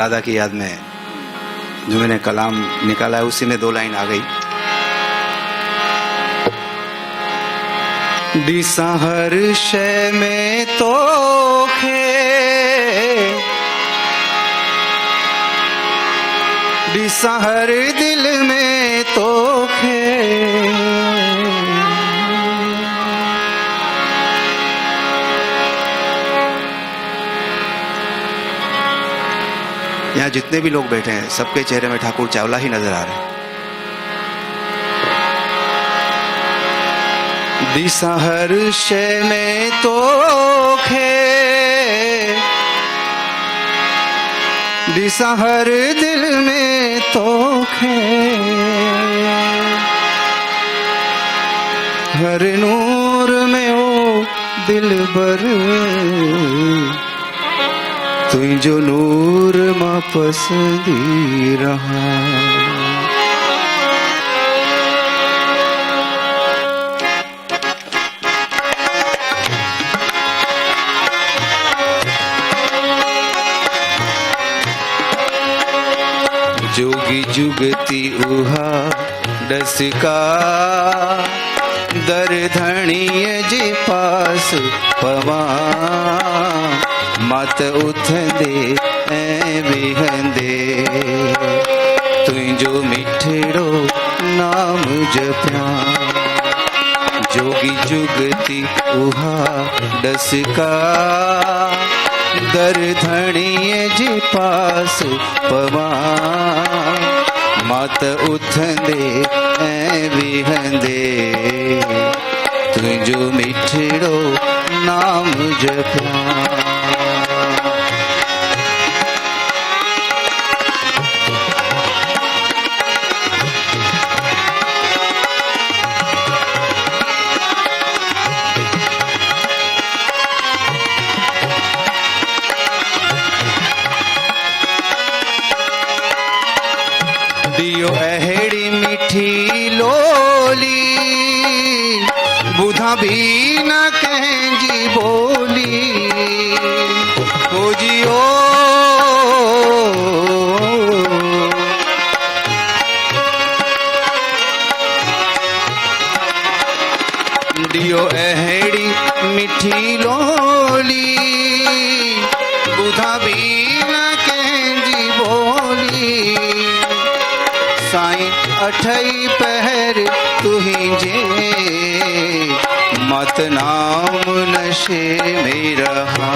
दादा की याद में जो मैंने कलाम निकाला है उसी में 2 लाइन आ गई। दिसा हर शय में तोखे, दिसा हर दिल में तोखे, यहाँ जितने भी लोग बैठे हैं सबके चेहरे में ठाकुर चावला ही नजर आ रहे हैं। दिशा हर शय में तोखे, दिशा हर दिल में तोखे, हर नूर में ओ दिलबर, तू जो नूर मां पसंदी रहा। जोगी जुगती उहा डसका, दर धणीय जी पास पवा, मत उथंदे ऐ विहंदे, तुझो मिठड़ो नाम जप्या। जोगी जुगती उहा डसका, दर धणीय जी पास पवा, मत उथंदे ऐ विहंदे, तुझो मिठड़ो नाम जप्या। दियो अहेड़ी मीठी लोली, बुधा भी न कहेंगी बोली, हो जियो दियो अहेड़ी मीठी लोली, बुधा भी न कहेंगी बोली, साईं अठई पहर तुहिंजे, मत नाम नशे में रहा।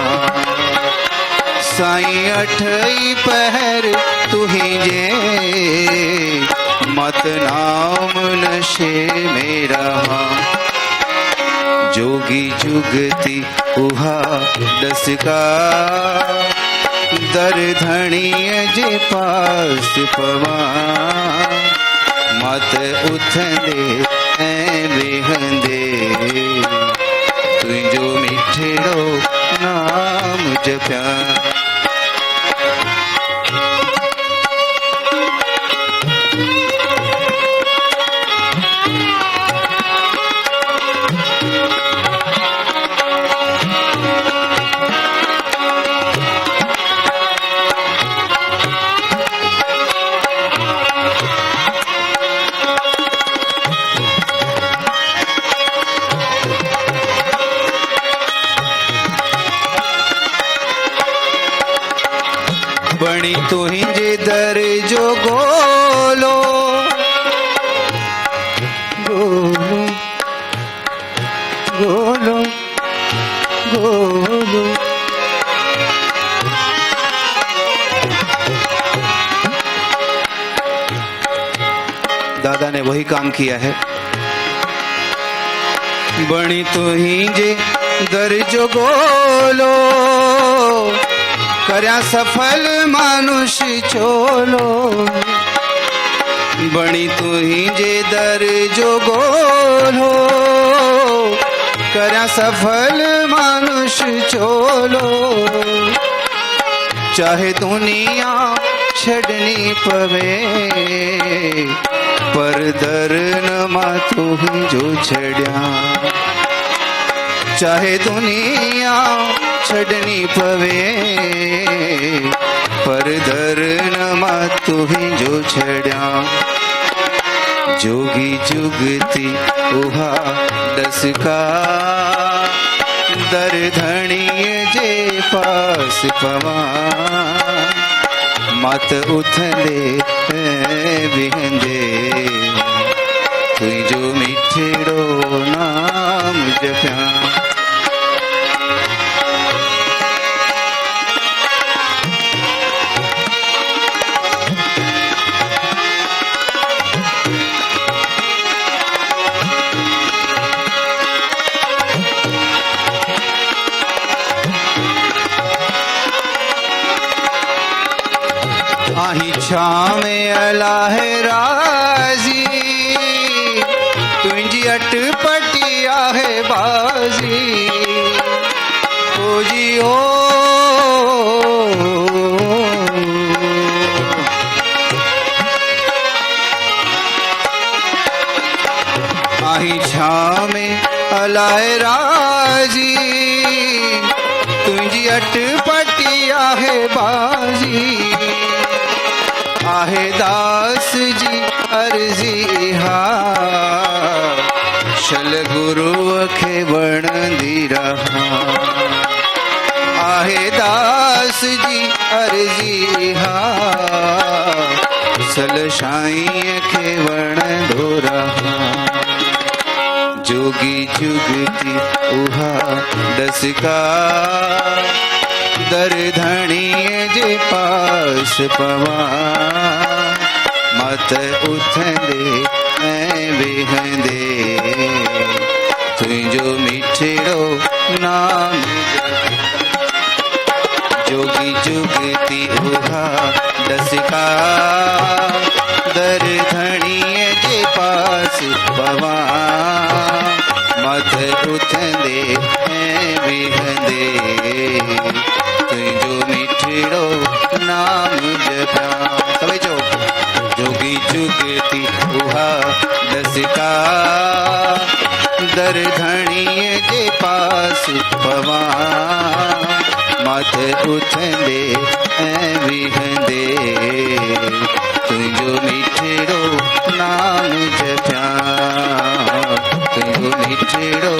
साईं अठई पहर तुहिंजे, मत नाम नशे में रहा। जोगी जुगती उहा डसका, दर धणीय जे पास पवा, मत उथंदे ऐ विहंदे, तुझो मिठड़ो नाम जप्या। बणी तुहिंजे दर जो गोलो, गोलो गोलो गोलो, दादा ने वही काम किया है। बणी तुहिंजे दर जो गोलो, कर्या सफल मानुष चोलो। बणी तुहिंजे दर जो गोलो, कर्या सफल मानुष चोलो। चाहे दुनिया छड़नी पवे, पर दर न मां तुहिंजो छड़िया। चाहे दुनिया छड़नी पवे, पर दरन मां तुहिंजो छड़िया जोगी जुगती उहा दसका दर धणीअ जे पास पवा मत उथंदे विहंदे तुंहिंजो मिठड़ो नाम जपिया आही छामे अलाह राज़ी तुंहिंजी अटपटी आहे बाज़ी ओ जी ओ आही छामे अलाह राज़ी तुंहिंजी अटपटी आहे बाज़ी आहे दास जी अर्ज़ी हा शल गुरुअ खे वणंदी रहा आहे दास जी अर्ज़ी हा सल साईं खे वणंदो रहा जोगी जुगती उहा दसका दर धणीअ जे पास पवा मत उथंदे ऐं विहंदे तुंहिंजो मिठड़ो नाम जोगी जुगती उहा दसका दर धणीअ जे पास पवा मत उथंदे ऐं विहंदे तुंहिंजो मिठड़ो नाम जपिया सभई चओ जोगी जुगती उहा दसका दर धणीअ जे पास पवा मत उथंदे ऐं विहंदे तुंहिंजो मिठड़ो नाम जपिया तुंहिंजो मिठड़ो